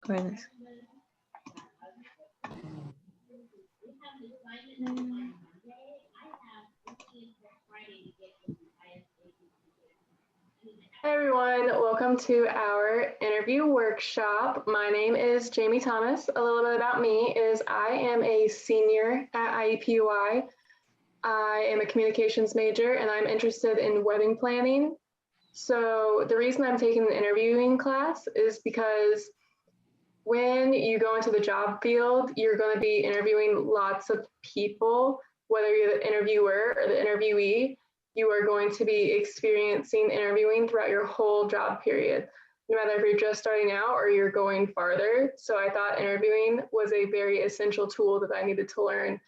Where is this? Hi everyone, welcome to our interview workshop. My name is Jamie Thomas. A little bit about me is I am a senior at IUPUI. I am a communications major and I'm interested in wedding planning. So the reason I'm taking the interviewing class is because when you go into the job field, you're going to be interviewing lots of people, whether you're the interviewer or the interviewee. You are going to be experiencing interviewing throughout your whole job period, no matter if you're just starting out or you're going farther. So I thought interviewing was a very essential tool that I needed to learn.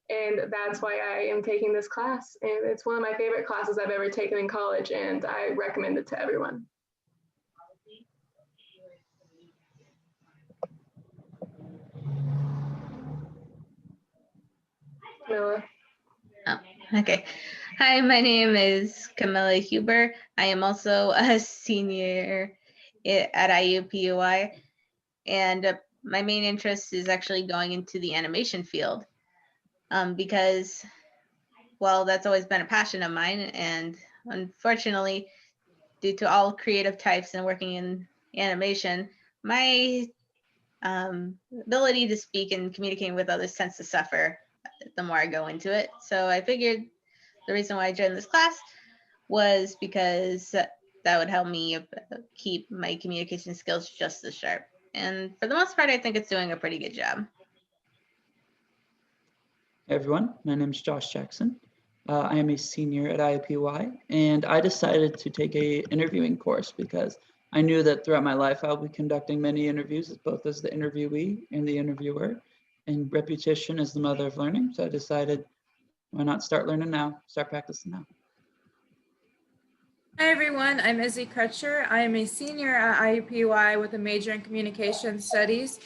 And that's why I am taking this class. And it's one of my favorite classes I've ever taken in college, and I recommend it to everyone. Camilla. Oh, okay. Hi, my name is Camilla Huber. I am also a senior at IUPUI, and my main interest is actually going into the animation field because, well, that's always been a passion of mine, and unfortunately, due to all creative types and working in animation, my ability to speak and communicating with others tends to suffer the more I go into it. So I figured the reason why I joined this class was because that would help me keep my communication skills just as sharp. And for the most part, I think it's doing a pretty good job. Hey everyone, my name is Josh Jackson. I am a senior at IUPUI, and I decided to take a interviewing course because I knew that throughout my life I'll be conducting many interviews, both as the interviewee and the interviewer, and repetition is the mother of learning. So I decided, why not start learning now, start practicing now. Hi everyone, I'm Izzy Crutcher. I am a senior at IUPUI with a major in communication studies.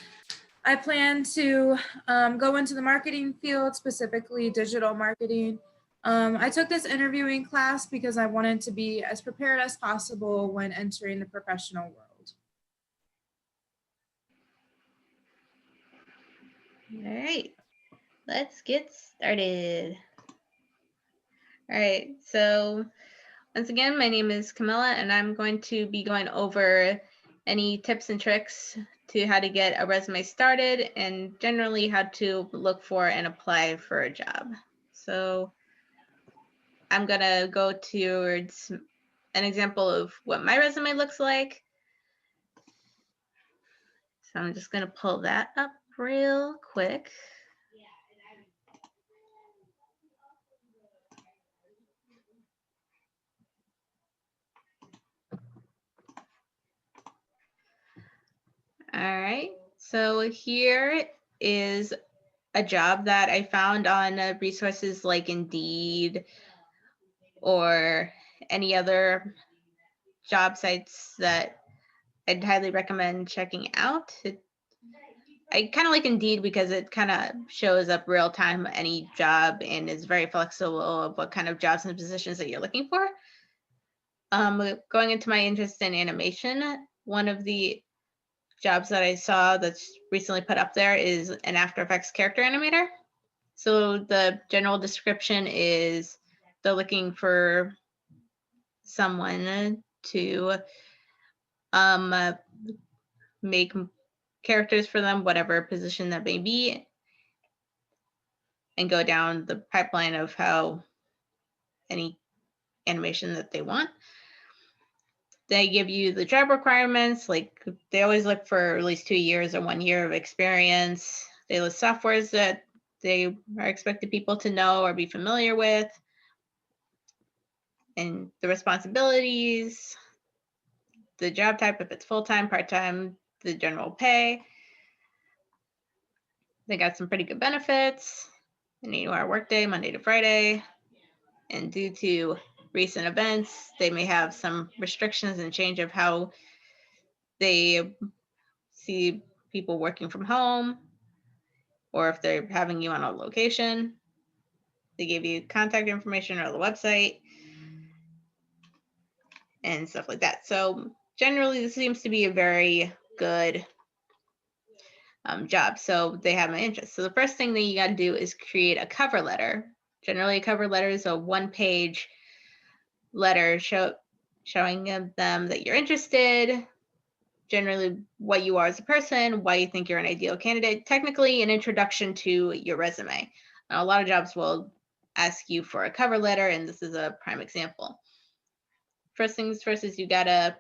I plan to go into the marketing field, specifically digital marketing. I took this interviewing class because I wanted to be as prepared as possible when entering the professional world. All right, let's get started. All right, so once again, my name is Camilla, and I'm going to be going over any tips and tricks to how to get a resume started and generally how to look for and apply for a job. So I'm going to go towards an example of what my resume looks like. So I'm just going to pull that up real quick. All right, so here is a job that I found on resources like Indeed or any other job sites that I'd highly recommend checking out. I kind of like Indeed because it kind of shows up real time any job and is very flexible of what kind of jobs and positions that you're looking for. Going into my interest in animation, one of the jobs that I saw that's recently put up there is an After Effects character animator. So the general description is they're looking for someone to make characters for them, whatever position that may be, and go down the pipeline of how any animation that they want. They give you the job requirements, like they always look for at least 2 years or 1 year of experience. They list softwares that they are expected people to know or be familiar with, and the responsibilities, the job type, if it's full-time, part-time, the general pay. They got some pretty good benefits, an 8-hour workday, Monday to Friday, and due to recent events, they may have some restrictions and change of how they see people working from home, or if they're having you on a location. They give you contact information or the website and stuff like that. So generally, this seems to be a very good job. So they have my interest. So the first thing that you got to do is create a cover letter. Generally, a cover letter is a one-page letter showing them that you're interested, generally what you are as a person, why you think you're an ideal candidate, technically an introduction to your resume. Now, a lot of jobs will ask you for a cover letter, and this is a prime example. First things first is you gotta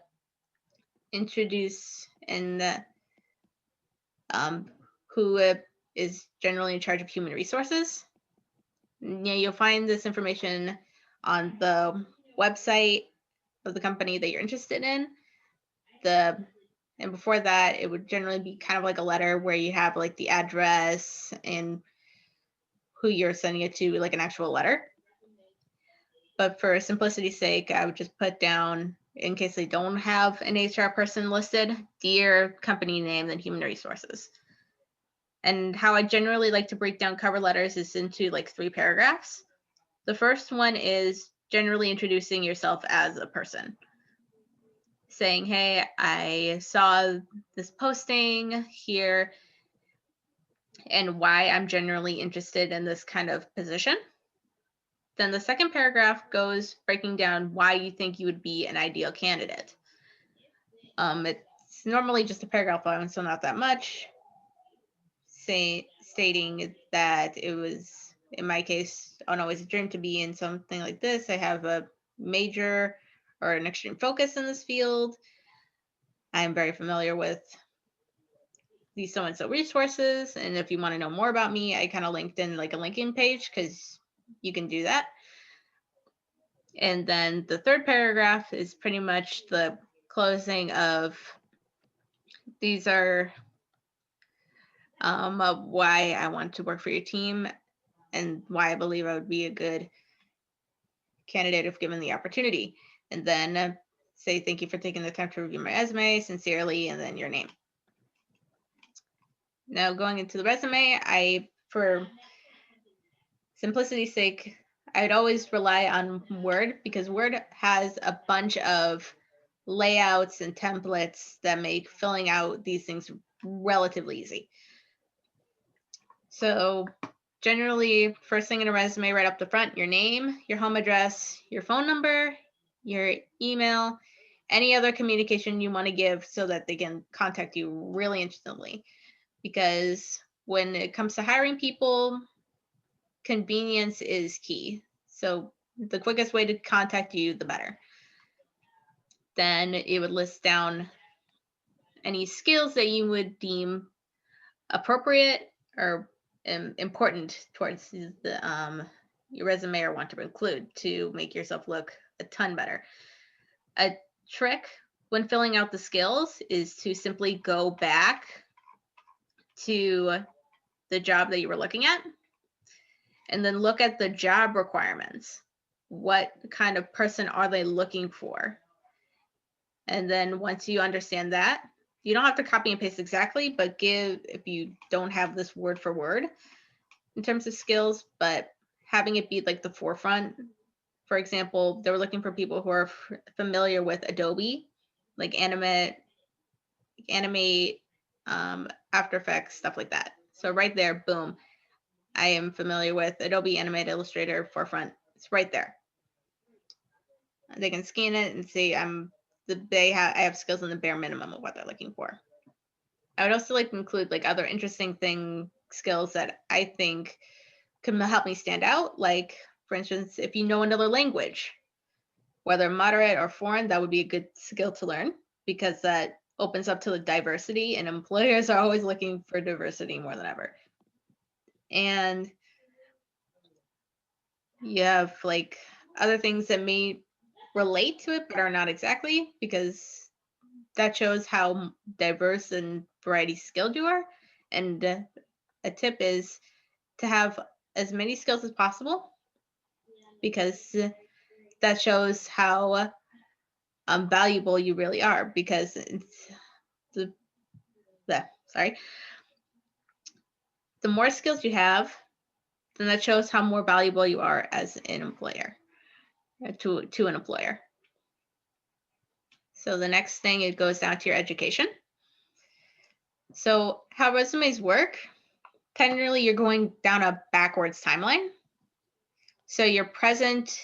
introduce and who is generally in charge of human resources. You'll find this information on the website of the company that you're interested in. And before that, it would generally be kind of like a letter where you have like the address and who you're sending it to, like an actual letter. But for simplicity's sake, I would just put down, in case they don't have an HR person listed, dear company name, then human resources. And how I generally like to break down cover letters is into like 3 paragraphs. The first one is generally introducing yourself as a person, saying, hey, I saw this posting here and why I'm generally interested in this kind of position. Then the second paragraph goes breaking down why you think you would be an ideal candidate. It's normally just a paragraph long, so not that much. Stating that it was, in my case, always a dream to be in something like this. I have a major or an extreme focus in this field. I'm very familiar with these so-and-so resources. And if you want to know more about me, I kind of linked in like a linking page because you can do that. And then the third paragraph is pretty much the closing of these are of why I want to work for your team and why I believe I would be a good candidate if given the opportunity. And then say thank you for taking the time to review my resume, sincerely, and then your name. Now going into the resume, for simplicity's sake, I'd always rely on Word because Word has a bunch of layouts and templates that make filling out these things relatively easy. So generally, first thing in a resume right up the front, your name, your home address, your phone number, your email, any other communication you want to give so that they can contact you really instantly. Because when it comes to hiring people, convenience is key. So the quickest way to contact you, the better. Then it would list down any skills that you would deem appropriate or important towards the your resume or want to include to make yourself look a ton better. A trick when filling out the skills is to simply go back to the job that you were looking at and then look at the job requirements. What kind of person are they looking for? And then once you understand that, you don't have to copy and paste exactly, but if you don't have this word for word in terms of skills, but having it be like the forefront. For example, they were looking for people who are familiar with Adobe, like Animate, After Effects, stuff like that. So right there, boom, I am familiar with Adobe Animate, Illustrator, Forefront. It's right there. They can scan it and see I have skills in the bare minimum of what they're looking for. I would also like to include like other interesting skills that I think can help me stand out. Like, for instance, if you know another language, whether moderate or foreign, that would be a good skill to learn because that opens up to the diversity, and employers are always looking for diversity more than ever. And you have like other things that may relate to it but are not exactly, because that shows how diverse and variety skilled you are. And a tip is to have as many skills as possible, because that shows how valuable you really are. Because the more skills you have, then that shows how more valuable you are as an employer to an employer. So the next thing, it goes down to your education. So how resumes work, technically you're going down a backwards timeline. So your present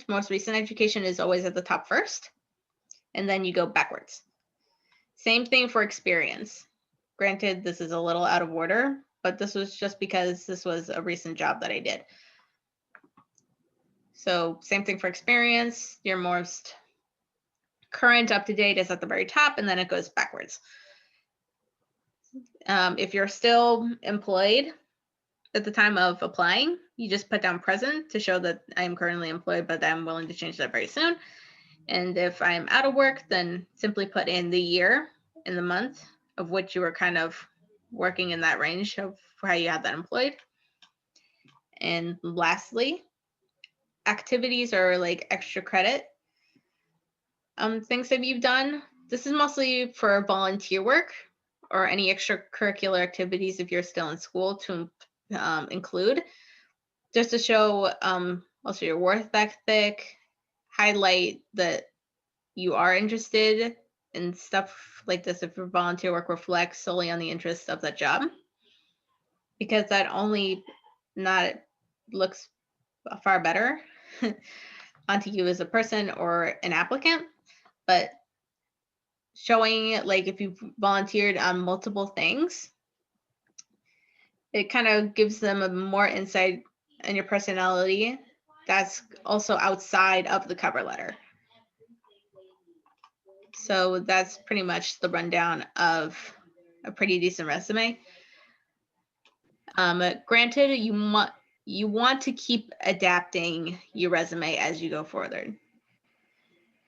most recent education is always at the top first, and then you go backwards. Same thing for experience. Granted, this is a little out of order, but this was just because this was a recent job that I did. So same thing for experience. Your most current up to date is at the very top, and then it goes backwards. If you're still employed at the time of applying, you just put down present to show that I'm currently employed, but I'm willing to change that very soon. And if I'm out of work, then simply put in the year and the month of which you were kind of working in that range of how you had that employed. And lastly, activities or like extra credit things that you've done. This is mostly for volunteer work or any extracurricular activities if you're still in school to include, just to show also your work ethic, highlight that you are interested in stuff like this if your volunteer work reflects solely on the interest of that job, because that only not looks far better onto you as a person or an applicant, but showing like if you've volunteered on multiple things, it kind of gives them a more insight in your personality that's also outside of the cover letter. So that's pretty much the rundown of a pretty decent resume. Granted, you want to keep adapting your resume as you go forward,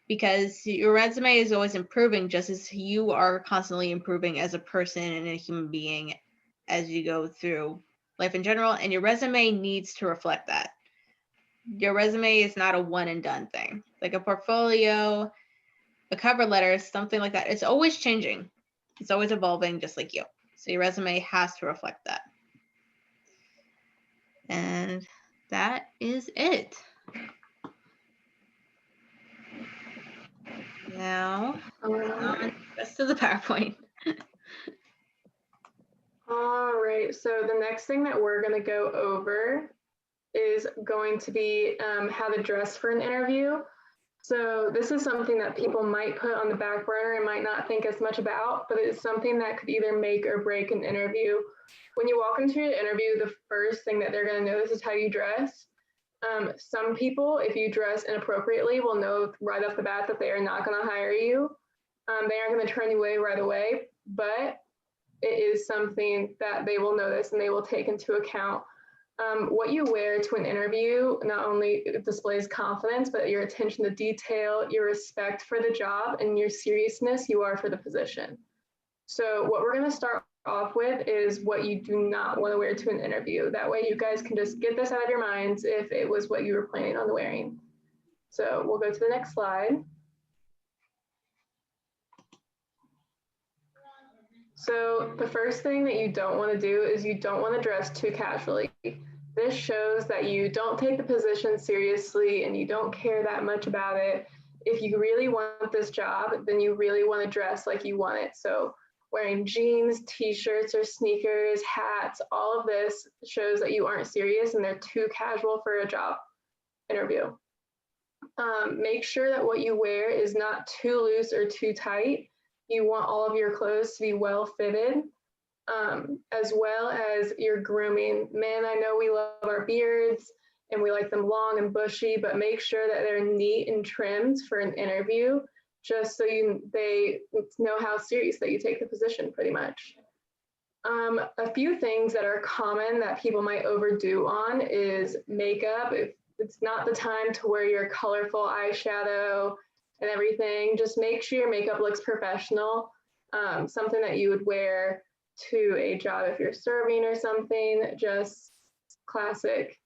because your resume is always improving just as you are constantly improving as a person and a human being as you go through life in general, and your resume needs to reflect that. Your resume is not a one and done thing. Like a portfolio, a cover letter, something like that. It's always changing. It's always evolving, just like you. So your resume has to reflect that. And that is it. Now, on the rest of the PowerPoint. All right, so the next thing that we're going to go over is going to be how to dress for an interview. So this is something that people might put on the back burner and might not think as much about, but it's something that could either make or break an interview. When you walk into an interview, the first thing that they're going to notice is how you dress. Some people, if you dress inappropriately, will know right off the bat that they are not going to hire you. They aren't going to turn you away right away, but it is something that they will notice and they will take into account. What you wear to an interview not only displays confidence, but your attention to detail, your respect for the job, and your seriousness you are for the position. So what we're going to start off with is what you do not want to wear to an interview. That way you guys can just get this out of your minds if it was what you were planning on wearing. So we'll go to the next slide. So the first thing that you don't want to do is you don't want to dress too casually. This shows that you don't take the position seriously and you don't care that much about it. If you really want this job, then you really want to dress like you want it. So wearing jeans, t-shirts or sneakers, hats, all of this shows that you aren't serious and they're too casual for a job interview. Make sure that what you wear is not too loose or too tight. You want all of your clothes to be well fitted, as well as your grooming. Man, I know we love our beards and we like them long and bushy, but make sure that they're neat and trimmed for an interview, just so they know how serious that you take the position pretty much. A few things that are common that people might overdo on is makeup. If it's not the time to wear your colorful eyeshadow and everything, just make sure your makeup looks professional. Something that you would wear to a job if you're serving or something, just classic.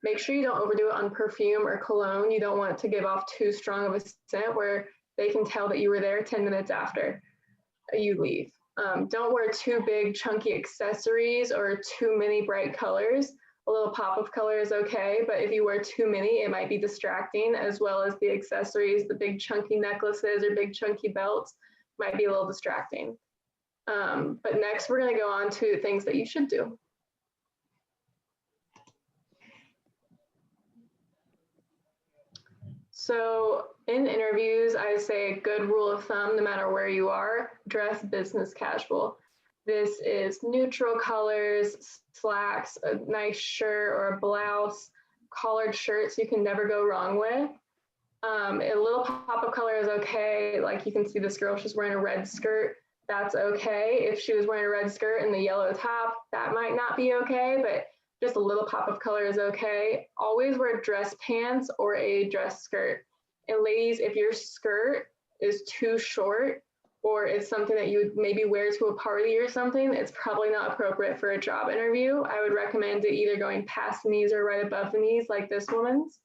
Make sure you don't overdo it on perfume or cologne. You don't want it to give off too strong of a scent where they can tell that you were there 10 minutes after you leave. Don't wear too big chunky accessories or too many bright colors. A little pop of color is okay, but if you wear too many, it might be distracting, as well as the accessories, the big chunky necklaces or big chunky belts. might be a little distracting. But next we're going to go on to things that you should do. So in interviews, I say a good rule of thumb, no matter where you are, dress business casual. This is neutral colors, slacks, a nice shirt or a blouse, collared shirts you can never go wrong with. A little pop of color is okay. Like you can see this girl, she's wearing a red skirt. That's okay. If she was wearing a red skirt and the yellow top, that might not be okay, but just a little pop of color is okay. Always wear dress pants or a dress skirt. And ladies, if your skirt is too short or it's something that you would maybe wear to a party or something, it's probably not appropriate for a job interview. I would recommend it either going past the knees or right above the knees like this woman's.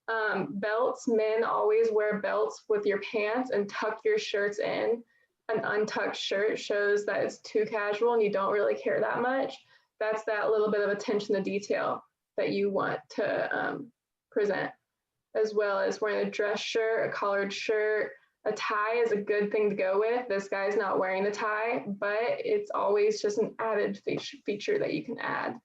Belts, men always wear belts with your pants and tuck your shirts in. An untucked shirt shows that it's too casual and you don't really care that much. That's that little bit of attention to detail that you want to present, as well as wearing a dress shirt, a collared shirt. A tie is a good thing to go with. This guy's not wearing the tie, but it's always just an added feature that you can add.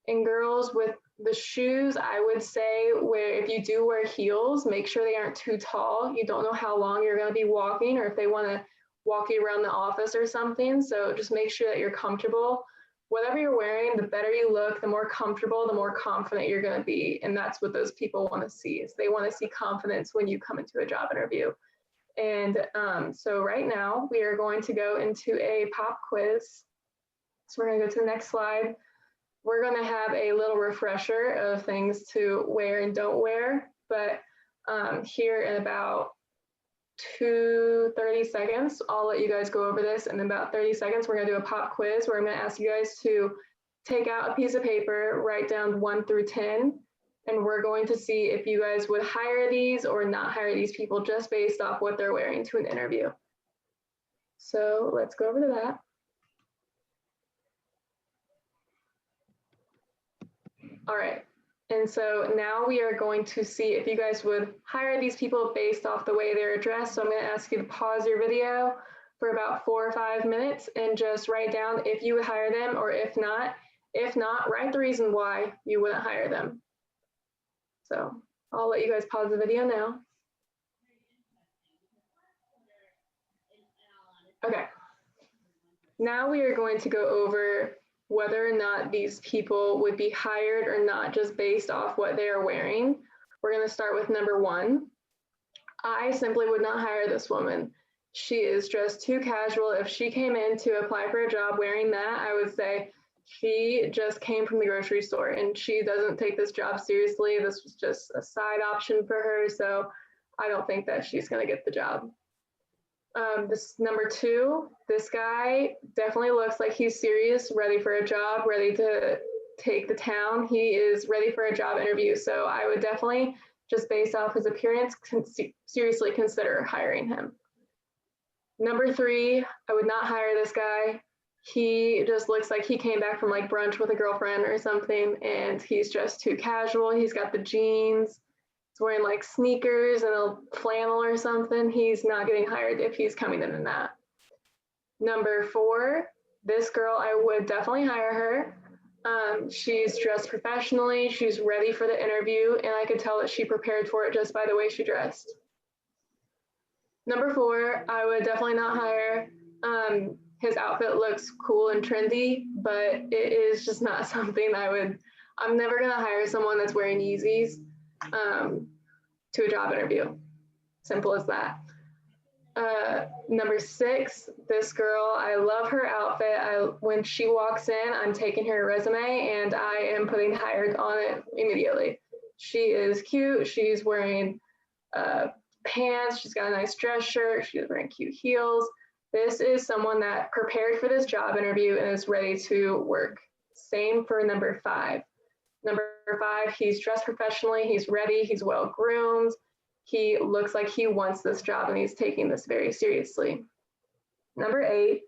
And girls, with the shoes, I would say if you do wear heels, make sure they aren't too tall. You don't know how long you're going to be walking or if they want to walk you around the office or something. So just make sure that you're comfortable. Whatever you're wearing, the better you look, the more comfortable, the more confident you're going to be. And that's what those people want to see, is they want to see confidence when you come into a job interview. And so right now we are going to go into a pop quiz. So we're going to go to the next slide. We're going to have a little refresher of things to wear and don't wear. But here in about 30 seconds, I'll let you guys go over this. And in about 30 seconds, we're going to do a pop quiz where I'm going to ask you guys to take out a piece of paper, write down 1 through 10, and we're going to see if you guys would hire these or not hire these people just based off what they're wearing to an interview. So let's go over to that. All right. And so now we are going to see if you guys would hire these people based off the way they're dressed. So I'm going to ask you to pause your video for about 4 or 5 minutes and just write down if you would hire them or if not. If not, write the reason why you wouldn't hire them. So I'll let you guys pause the video now. Okay. Now we are going to go over whether or not these people would be hired or not just based off what they are wearing. We're going to start with number 1. I simply would not hire this woman. She is dressed too casual. If she came in to apply for a job wearing that, I would say she just came from the grocery store and she doesn't take this job seriously. This was just a side option for her. So I don't think that she's going to get the job. This number 2, this guy definitely looks like he's serious, ready for a job, ready to take the town. He is ready for a job interview. So I would definitely, just based off his appearance, seriously consider hiring him. Number 3, I would not hire this guy. He just looks like he came back from like brunch with a girlfriend or something, and he's just too casual. He's got the jeans. Wearing like sneakers and a flannel or something. He's not getting hired if he's coming in that. Number 4, this girl, I would definitely hire her. She's dressed professionally. She's ready for the interview, and I could tell that she prepared for it just by the way she dressed. Number 4, I would definitely not hire. His outfit looks cool and trendy, but it is just not something I'm never gonna hire someone that's wearing Yeezys to a job interview. Simple as that. Number 6, this girl, I love her outfit. When she walks in, I'm taking her resume and I am putting hired on it immediately. She is cute. She's wearing pants. She's got a nice dress shirt. She's wearing cute heels. This is someone that prepared for this job interview and is ready to work. Same for number 5. Number 5, he's dressed professionally, he's ready, he's well groomed. He looks like he wants this job and he's taking this very seriously. Number 8,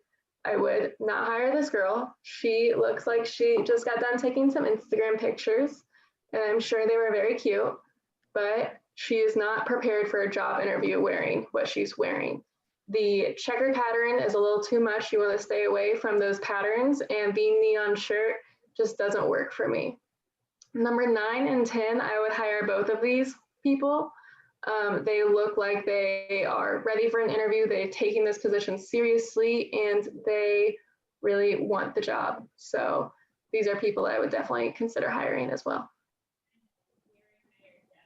I would not hire this girl. She looks like she just got done taking some Instagram pictures and I'm sure they were very cute, but she is not prepared for a job interview wearing what she's wearing. The checker pattern is a little too much. You want to stay away from those patterns, and the neon shirt just doesn't work for me. Number 9 and 10, I would hire both of these people. They look like they are ready for an interview. They're taking this position seriously, and they really want the job. So these are people I would definitely consider hiring as well.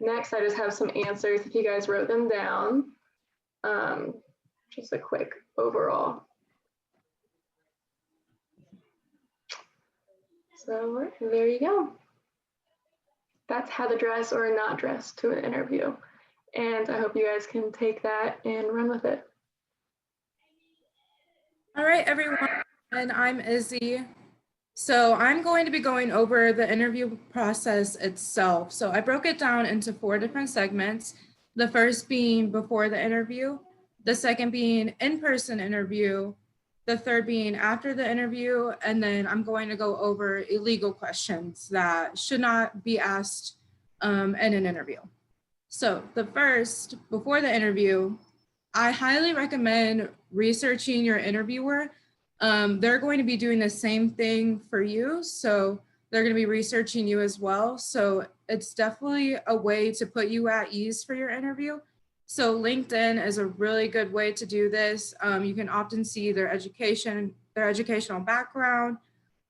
Next, I just have some answers if you guys wrote them down. Just a quick overall. So there you go. That's how to dress or not dress to an interview. And I hope you guys can take that and run with it. All right, everyone, and I'm Izzy. So I'm going to be going over the interview process itself. So I broke it down into 4 different segments. The first being before the interview, the second being in-person interview, the third being after the interview, and then I'm going to go over illegal questions that should not be asked in an interview. So the first, before the interview, I highly recommend researching your interviewer. They're going to be doing the same thing for you. So they're going to be researching you as well. So it's definitely a way to put you at ease for your interview. So LinkedIn is a really good way to do this. You can often see their education, their educational background,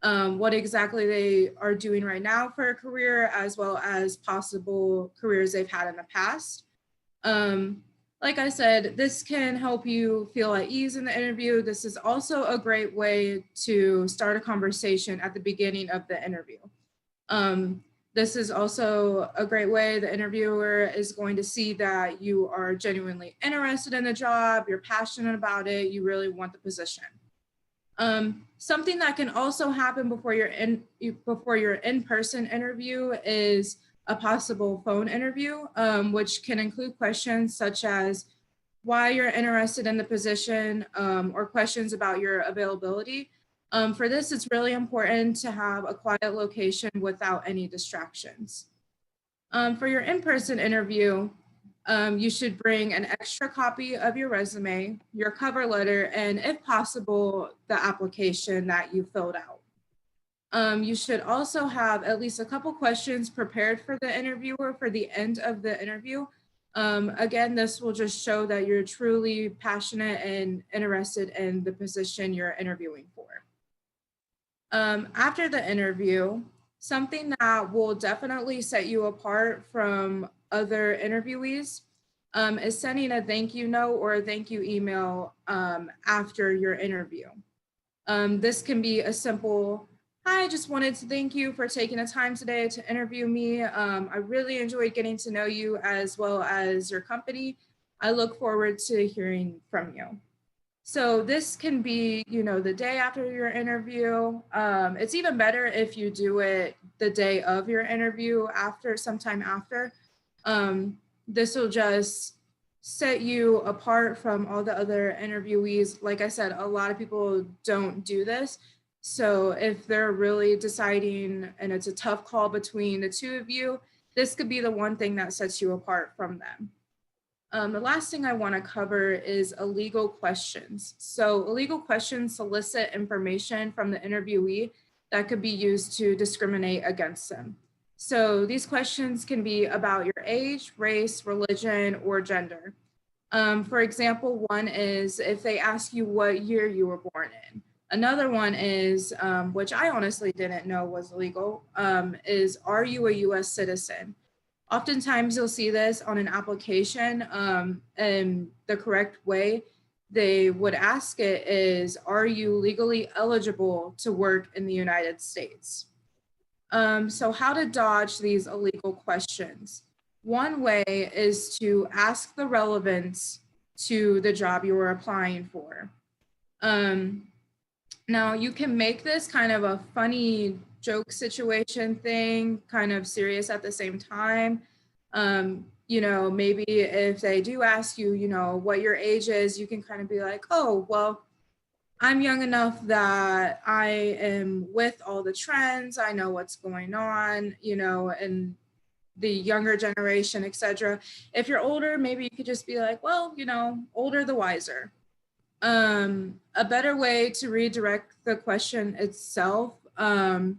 what exactly they are doing right now for a career, as well as possible careers they've had in the past. Like I said, this can help you feel at ease in the interview. This is also a great way to start a conversation at the beginning of the interview. This is also a great way the interviewer is going to see that you are genuinely interested in the job, you're passionate about it, you really want the position. Something that can also happen before your in-person interview is a possible phone interview, which can include questions such as why you're interested in the position, or questions about your availability. For this, it's really important to have a quiet location without any distractions. For your in-person interview, you should bring an extra copy of your resume, your cover letter, and if possible, the application that you filled out. You should also have at least a couple questions prepared for the interviewer for the end of the interview. Again, this will just show that you're truly passionate and interested in the position you're interviewing for. After the interview, something that will definitely set you apart from other interviewees is sending a thank you note or a thank you email after your interview. This can be a simple, "Hi, I just wanted to thank you for taking the time today to interview me. I really enjoyed getting to know you as well as your company. I look forward to hearing from you." So this can be, the day after your interview. It's even better if you do it the day of your interview, sometime after. This will just set you apart from all the other interviewees. Like I said, a lot of people don't do this. So if they're really deciding and it's a tough call between the two of you, this could be the one thing that sets you apart from them. The last thing I want to cover is illegal questions. So illegal questions solicit information from the interviewee that could be used to discriminate against them. So these questions can be about your age, race, religion, or gender. For example, one is if they ask you what year you were born in. Another one is, which I honestly didn't know was illegal, is are you a US citizen? Oftentimes you'll see this on an application, and the correct way they would ask it is, are you legally eligible to work in the United States? So how to dodge these illegal questions? One way is to ask the relevance to the job you are applying for. Now you can make this kind of a funny joke situation thing, kind of serious at the same time. Maybe if they do ask you, what your age is, you can kind of be like, oh, well, I'm young enough that I am with all the trends. I know what's going on, and the younger generation, etc. If you're older, maybe you could just be like, well, older the wiser. A better way to redirect the question itself, a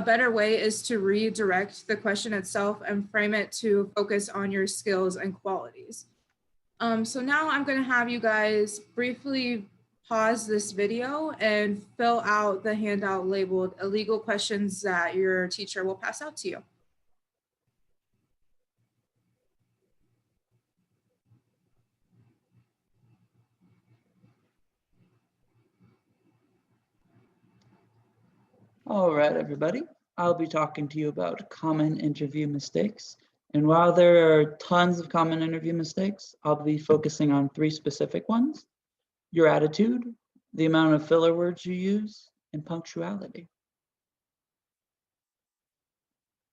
better way is to redirect the question itself and frame it to focus on your skills and qualities. So now I'm going to have you guys briefly pause this video and fill out the handout labeled illegal questions that your teacher will pass out to you. All right, everybody. I'll be talking to you about common interview mistakes. And while there are tons of common interview mistakes, I'll be focusing on 3 specific ones: your attitude, the amount of filler words you use, and punctuality.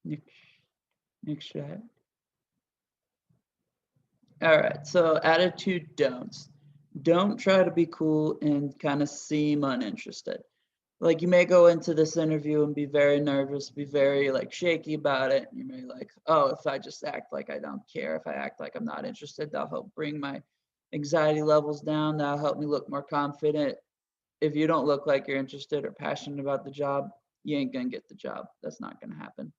Next slide. All right, so attitude don'ts. Don't try to be cool and kind of seem uninterested. Like, you may go into this interview and be very nervous, be very like shaky about it. You may like, oh, if I just act like I don't care, if I act like I'm not interested, that'll help bring my anxiety levels down. That'll help me look more confident. If you don't look like you're interested or passionate about the job, you ain't gonna get the job. That's not gonna happen.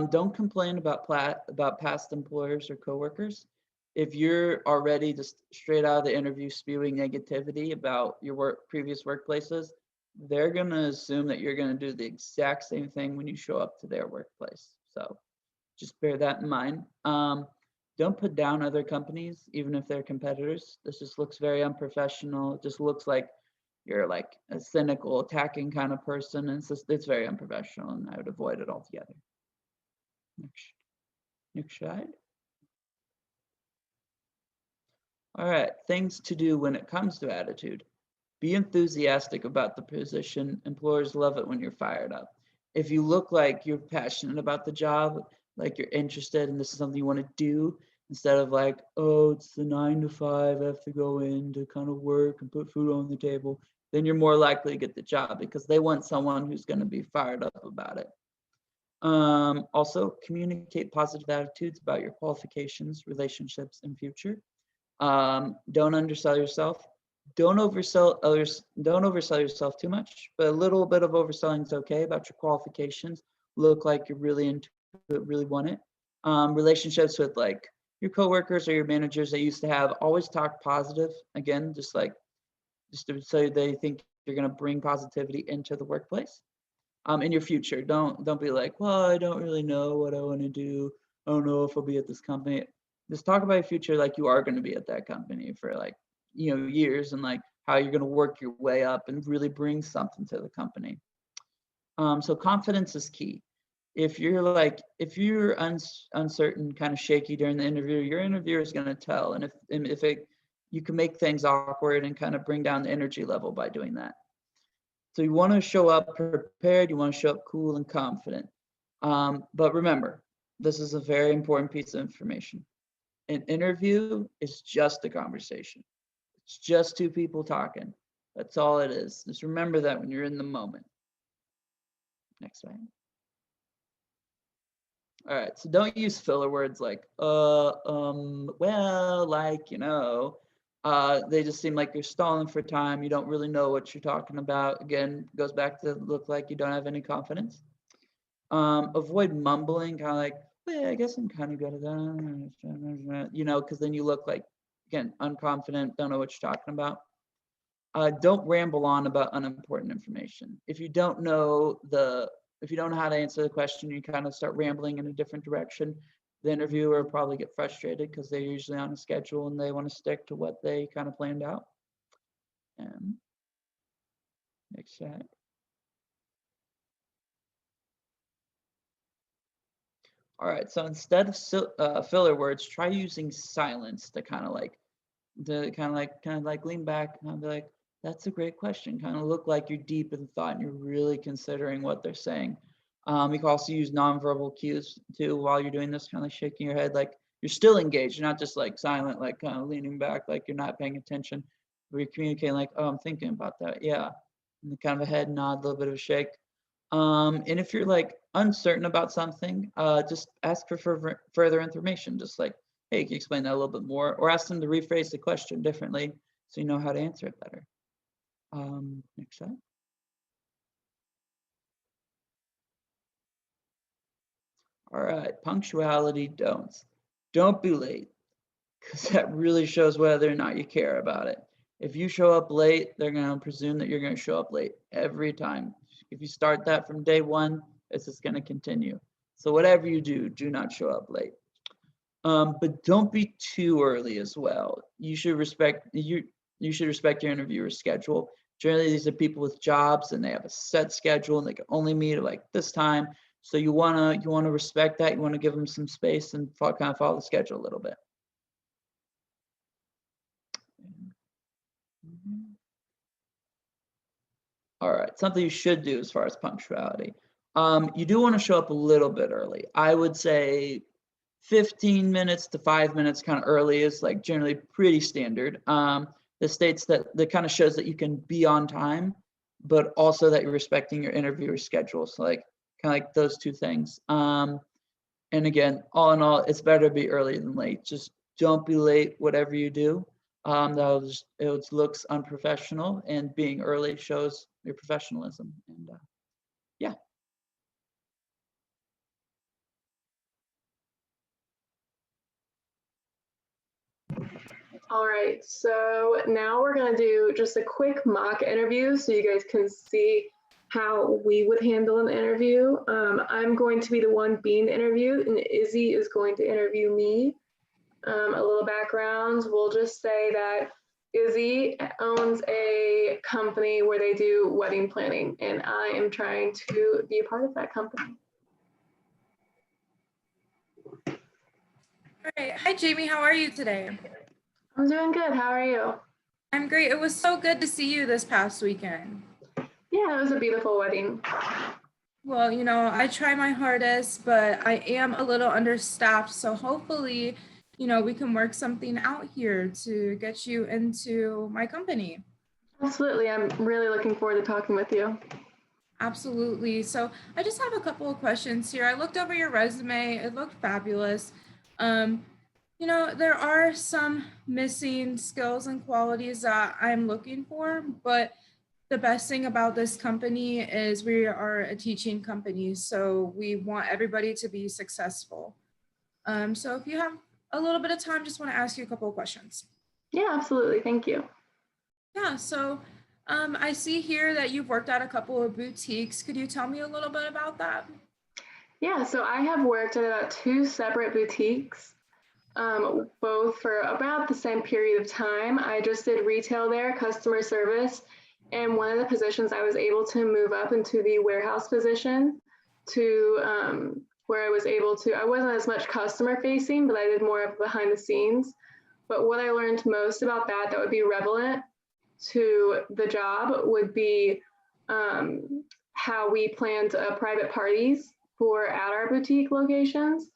Don't complain about past employers or coworkers. If you're already just straight out of the interview spewing negativity about your previous workplaces, they're going to assume that you're going to do the exact same thing when you show up to their workplace. So just bear that in mind. Don't put down other companies, even if they're competitors. This just looks very unprofessional. It just looks like you're like a cynical, attacking kind of person. And it's very unprofessional, and I would avoid it altogether. Next slide. All right, things to do when it comes to attitude. Be enthusiastic about the position. Employers love it when you're fired up. If you look like you're passionate about the job, like you're interested and this is something you want to do, instead of like, oh, it's the 9 to 5, I have to go in to kind of work and put food on the table, then you're more likely to get the job because they want someone who's going to be fired up about it. Also, communicate positive attitudes about your qualifications, relationships, and future. Don't undersell yourself. Don't oversell others. Don't oversell yourself too much, but a little bit of overselling is okay about your qualifications. Look like you're really into it, really want it. Relationships with like your coworkers or your managers that you used to have, always talk positive. Again, just so they think you're going to bring positivity into the workplace. In your future, don't be like, well, I don't really know what I want to do. I don't know if I'll be at this company. Just talk about your future like you are going to be at that company for like, years, and like how you're going to work your way up and really bring something to the company. So confidence is key. If you're uncertain, kind of shaky during the interview, your interviewer is going to tell. And if you can make things awkward and kind of bring down the energy level by doing that. So you want to show up prepared. You want to show up cool and confident. But remember, this is a very important piece of information. An interview is just a conversation. It's just 2 people talking. That's all it is. Just remember that when you're in the moment. Next slide. All right, so don't use filler words like, well, like, they just seem like you're stalling for time. You don't really know what you're talking about. Again, goes back to look like you don't have any confidence. Avoid mumbling, kind of like, well, yeah, I guess I'm kind of good at that, because then you look like, again, unconfident, don't know what you're talking about. Don't ramble on about unimportant information. If you don't know how to answer the question, you kind of start rambling in a different direction, the interviewer will probably get frustrated because they're usually on a schedule and they want to stick to what they kind of planned out. Next slide. All right, so instead of filler words, try using silence to kind of like lean back and be like, that's a great question. Kind of look like you're deep in thought and you're really considering what they're saying. You can also use nonverbal cues too while you're doing this, kind of shaking your head like you're still engaged. You're not just like silent, like kind of leaning back, like you're not paying attention. But you're communicating like, oh, I'm thinking about that. Yeah. And kind of a head nod, a little bit of a shake. And if you're like uncertain about something, just ask for further information. Just like, hey, can you explain that a little bit more? Or ask them to rephrase the question differently so you know how to answer it better. Next slide. All right, punctuality don'ts. Don't be late, because that really shows whether or not you care about it. If you show up late, they're going to presume that you're going to show up late every time. If you start that from day one, it's just going to continue. So whatever you do, do not show up late. But don't be too early as well. You should respect your interviewer's schedule. Generally, these are people with jobs and they have a set schedule and they can only meet at like this time. So you wanna respect that. You wanna give them some space and kind of follow the schedule a little bit. All right, something you should do as far as punctuality. You do want to show up a little bit early. I would say 15 minutes to 5 minutes kind of early is like generally pretty standard. This states that kind of shows that you can be on time, but also that you're respecting your interviewer's schedule. So like kind of like those two things. And again, all in all, it's better to be early than late. Just don't be late, whatever you do. It looks unprofessional, and being early shows your professionalism. And yeah. All right, so now we're gonna do just a quick mock interview so you guys can see how we would handle an interview. I'm going to be the one being interviewed, and Izzy is going to interview me. A little background, we'll just say that Izzy owns a company where they do wedding planning, and I am trying to be a part of that company. All right. Hi, Jamie. How are you today? I'm doing good. How are you? I'm great. It was so good to see you this past weekend. Yeah, it was a beautiful wedding. Well, you know, I try my hardest, but I am a little understaffed. So hopefully, you know, we can work something out here to get you into my company. Absolutely. I'm really looking forward to talking with you. Absolutely. So I just have a couple of questions here. I looked over your resume. It looked fabulous. You know, there are some missing skills and qualities that I'm looking for, but the best thing about this company is we are a teaching company, so we want everybody to be successful. So if you have a little bit of time, just want to ask you a couple of questions. Yeah, absolutely. Thank you. Yeah, so I see here that you've worked at a couple of boutiques. Could you tell me a little bit about that? Yeah, so I have worked at about 2 separate boutiques, both for about the same period of time. I just did retail there, customer service, and one of the positions I was able to move up into the warehouse position to where I was able to, I wasn't as much customer facing, but I did more of behind the scenes. But what I learned most about that would be relevant to the job would be how we planned private parties at our boutique locations.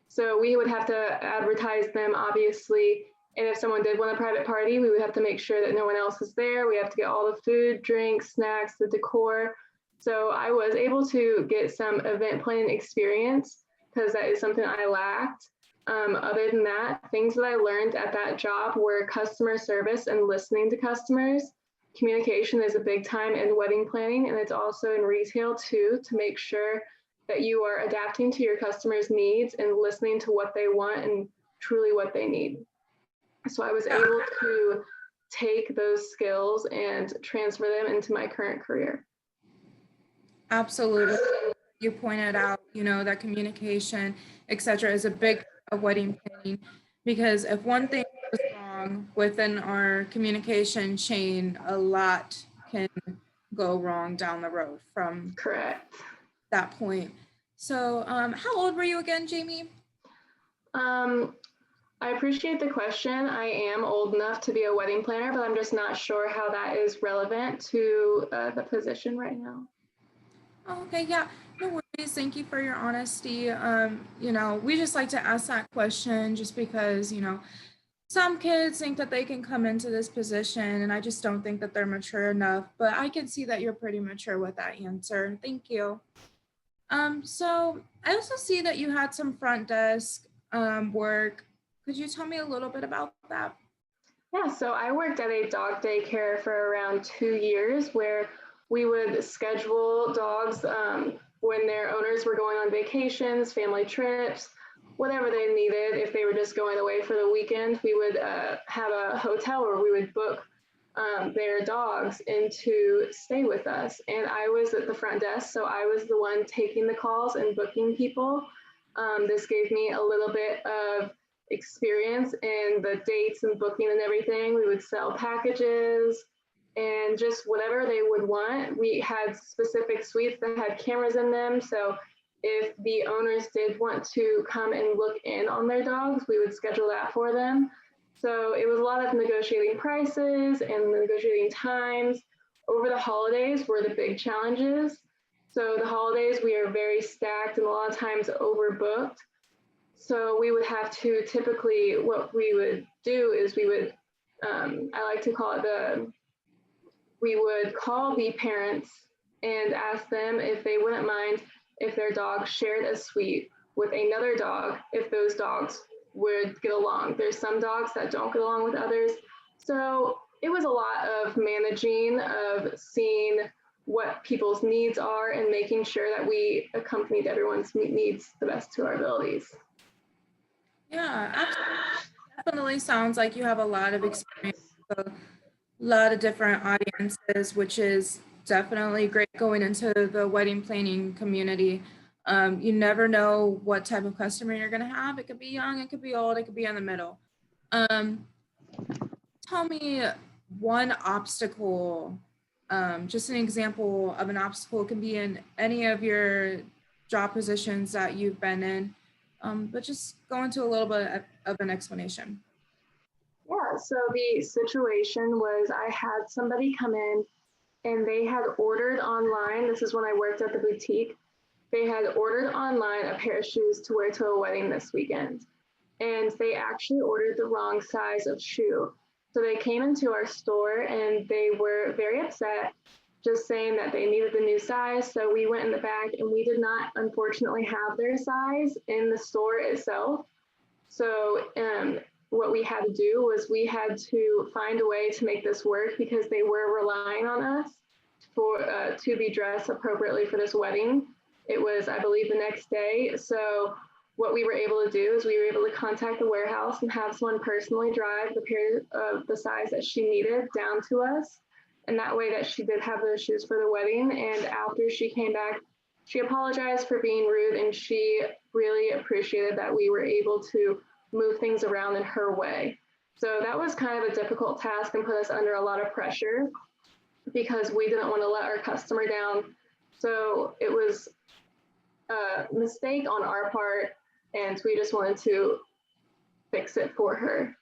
So we would have to advertise them, obviously. And if someone did want a private party, we would have to make sure that no one else is there. We have to get all the food, drinks, snacks, the decor. So I was able to get some event planning experience because that is something I lacked. Other than that, things that I learned at that job were customer service and listening to customers. Communication is a big time in wedding planning, and it's also in retail too, to make sure that you are adapting to your customers' needs and listening to what they want and truly what they need. So I was able to take those skills and transfer them into my current career. Absolutely. You pointed out, you know, that communication, etc., is a big part of wedding planning, because if one thing goes wrong within our communication chain, a lot can go wrong down the road from Correct. that point. So how old were you again, Jamie? I appreciate the question. I am old enough to be a wedding planner, but I'm just not sure how that is relevant to the position right now. Oh, okay, yeah, no worries. Thank you for your honesty. You know, we just like to ask that question just because, you know, some kids think that they can come into this position, and I just don't think that they're mature enough, but I can see that you're pretty mature with that answer. Thank you. So I also see that you had some front desk work. Could you tell me a little bit about that? Yeah, so I worked at a dog daycare for around 2 years where we would schedule dogs when their owners were going on vacations, family trips, whatever they needed. If they were just going away for the weekend, we would have a hotel where we would book their dogs in to stay with us. And I was at the front desk, so I was the one taking the calls and booking people. This gave me a little bit of experience in the dates and booking and everything. We would sell packages and just whatever they would want. We had specific suites that had cameras in them. So if the owners did want to come and look in on their dogs, we would schedule that for them. So it was a lot of negotiating prices and negotiating times. Over the holidays were the big challenges. So the holidays, we are very stacked and a lot of times overbooked. So we would have to typically, what we would do is we would, I like to call it we would call the parents and ask them if they wouldn't mind if their dog shared a suite with another dog, if those dogs would get along. There's some dogs that don't get along with others. So it was a lot of managing, of seeing what people's needs are and making sure that we accompanied everyone's needs the best to our abilities. Yeah, absolutely. Definitely sounds like you have a lot of experience, a lot of different audiences, which is definitely great going into the wedding planning community. You never know what type of customer you're going to have. It could be young, it could be old, it could be in the middle. Tell me one obstacle, just an example of an obstacle. It can be in any of your job positions that you've been in, but just go into a little bit of an explanation. Yeah, so the situation was I had somebody come in and they had ordered online. This is when I worked at the boutique. They had ordered online a pair of shoes to wear to a wedding this weekend. And they actually ordered the wrong size of shoe. So they came into our store and they were very upset, just saying that they needed the new size. So we went in the back and we did not, unfortunately, have their size in the store itself. So what we had to do was we had to find a way to make this work because they were relying on us for to be dressed appropriately for this wedding. It was, I believe, the next day. So what we were able to do is we were able to contact the warehouse and have someone personally drive the pair of the size that she needed down to us. And that way that she did have those shoes for the wedding. And after she came back, she apologized for being rude and she really appreciated that we were able to move things around in her way. So that was kind of a difficult task and put us under a lot of pressure because we didn't want to let our customer down. So it was a mistake on our part and we just wanted to fix it for her.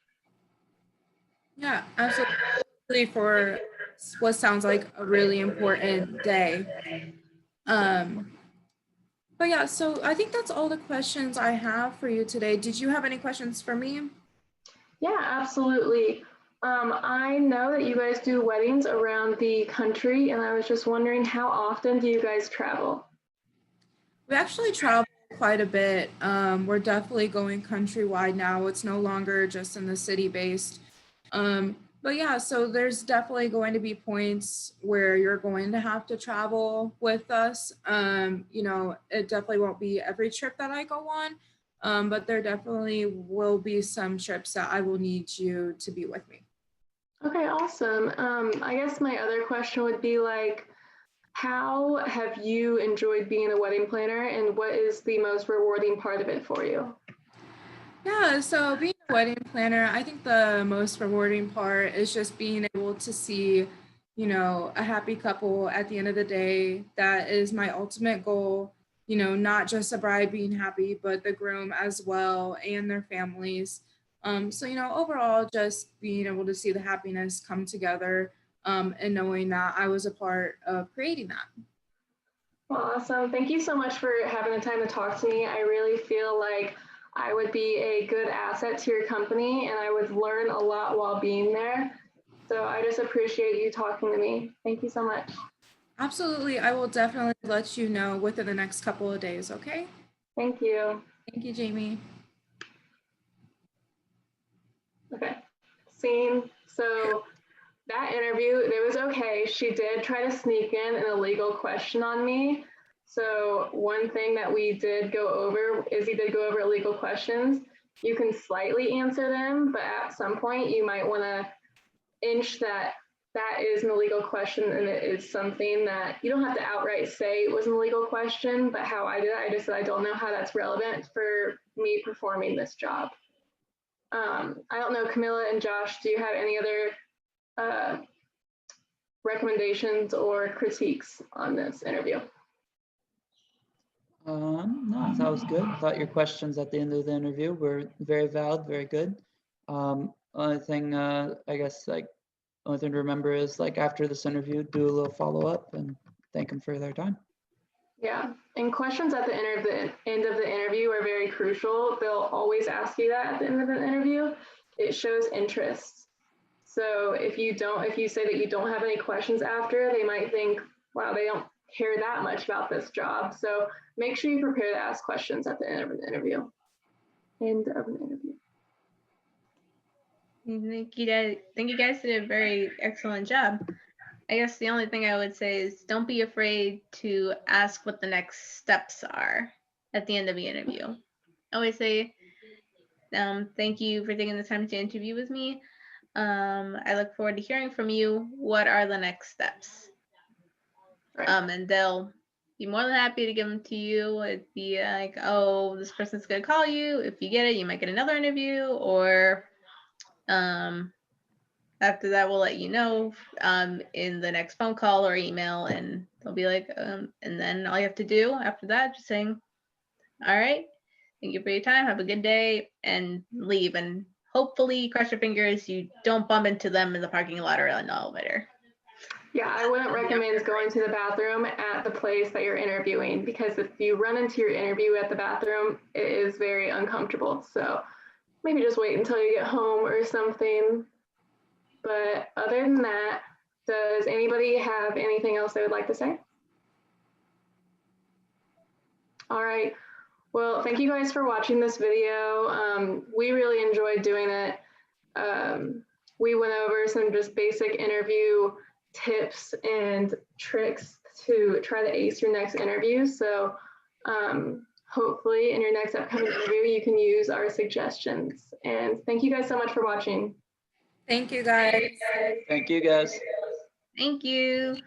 Yeah, absolutely, for what sounds like a really important day. But yeah, so I think that's all the questions I have for you today. Did you have any questions for me? Yeah, absolutely. I know that you guys do weddings around the country, and I was just wondering, how often do you guys travel? We actually travel quite a bit. We're definitely going countrywide now. It's no longer just in the city based. But yeah, so there's definitely going to be points where you're going to have to travel with us. You know, it definitely won't be every trip that I go on, but there definitely will be some trips that I will need you to be with me. Okay, awesome. I guess my other question would be like, how have you enjoyed being a wedding planner and what is the most rewarding part of it for you? Yeah, so being a wedding planner, I think the most rewarding part is just being able to see, you know, a happy couple at the end of the day. That is my ultimate goal, you know, not just a bride being happy, but the groom as well and their families. So, you know, overall, just being able to see the happiness come together, and knowing that I was a part of creating that. Awesome. Thank you so much for having the time to talk to me. I really feel like I would be a good asset to your company and I would learn a lot while being there. So I just appreciate you talking to me. Thank you so much. Absolutely. I will definitely let you know within the next couple of days. Okay. Thank you. Thank you, Jamie. Okay. Scene. So that interview, it was okay. She did try to sneak in an illegal question on me. So one thing that we did go over is he did go over illegal questions. You can slightly answer them, but at some point you might want to inch that that is an illegal question and it is something that you don't have to outright say it was an illegal question, but how I did it, I just said I don't know how that's relevant for me performing this job. I don't know, Camilla and Josh, do you have any other recommendations or critiques on this interview? No, that was good. I thought your questions at the end of the interview were very valid, very good. Only thing, I guess, like, only thing to remember is, like, after this interview, do a little follow-up and thank them for their time. Yeah, and questions at the end of the interview are very crucial. They'll always ask you that at the end of the interview. It shows interest. So if you say that you don't have any questions after, they might think, wow, they don't care that much about this job. So make sure you prepare to ask questions at the end of an interview. End of an interview. Thank you guys did a very excellent job. I guess the only thing I would say is don't be afraid to ask what the next steps are at the end of the interview. I always say, thank you for taking the time to interview with me. I look forward to hearing from you. What are the next steps? Right. And they'll be more than happy to give them to you. It'd be like, oh, this person's gonna call you. If you get it, you might get another interview, or after that, we'll let you know in the next phone call or email, and they'll be like, and then all you have to do after that, just saying, all right, thank you for your time, have a good day, and leave. And hopefully, cross your fingers, you don't bump into them in the parking lot or in the elevator. Yeah, I wouldn't recommend going to the bathroom at the place that you're interviewing, because if you run into your interview at the bathroom, it is very uncomfortable. So maybe just wait until you get home or something. But other than that, does anybody have anything else they would like to say? All right. Well, thank you guys for watching this video. We really enjoyed doing it. We went over some just basic interview tips and tricks to try to ace your next interview. So hopefully in your next upcoming interview, you can use our suggestions. And thank you guys so much for watching. Thank you, guys. Thank you, guys. Thank you.